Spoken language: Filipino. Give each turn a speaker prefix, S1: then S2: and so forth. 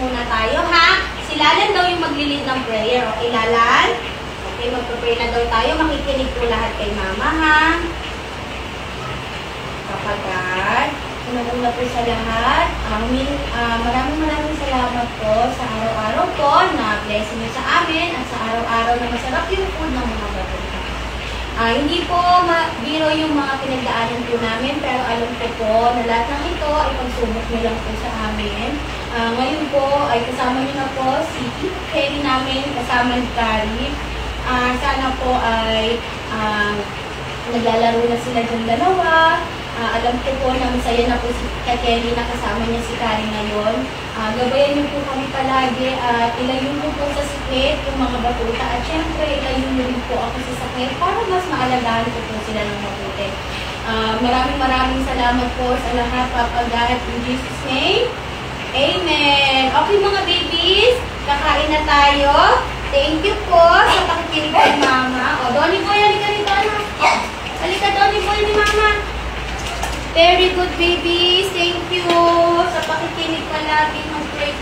S1: muna tayo, ha? Si Lalan daw yung maglilid ng prayer. Okay, Lalan? Okay, magpa-pray na daw tayo. Makikinig po lahat kay Mama, ha? Kapagad. Unang-una po sa lahat, maraming salamat po sa araw-araw po na blessing niyo sa amin at sa araw-araw na masarap yung food ng mga bata. Hindi po biro yung mga pinagdaanan po namin, pero alam ko po na lahat ng ito ay pagsubok niyo lang po sa amin. Ngayon po ay kasama niyo na po si Kelly namin, kasama ni Carrie. Sana po ay naglalaro na sila yung dalawa. Alam ko po na masaya na po si Kelly na kasama niya si Carrie ngayon. Gabayan niyo po kami palagi at ilayo niyo po sa sakit yung mga batuta at syempre ilayo niyo rin po ako sa sakit para mas maalagaan ko po sila ng mabuti. Maraming salamat po sa lahat, Papa God, in Jesus' name. Amen. Okay mga babies, kakain na tayo. Thank you po sa pakikinig kay Mama. O, Donnie Boy, halika rito, anak. Halika, Donnie Boy ni Mama. Very good, babies. Thank you sa pakikinig palagi. Mag-pray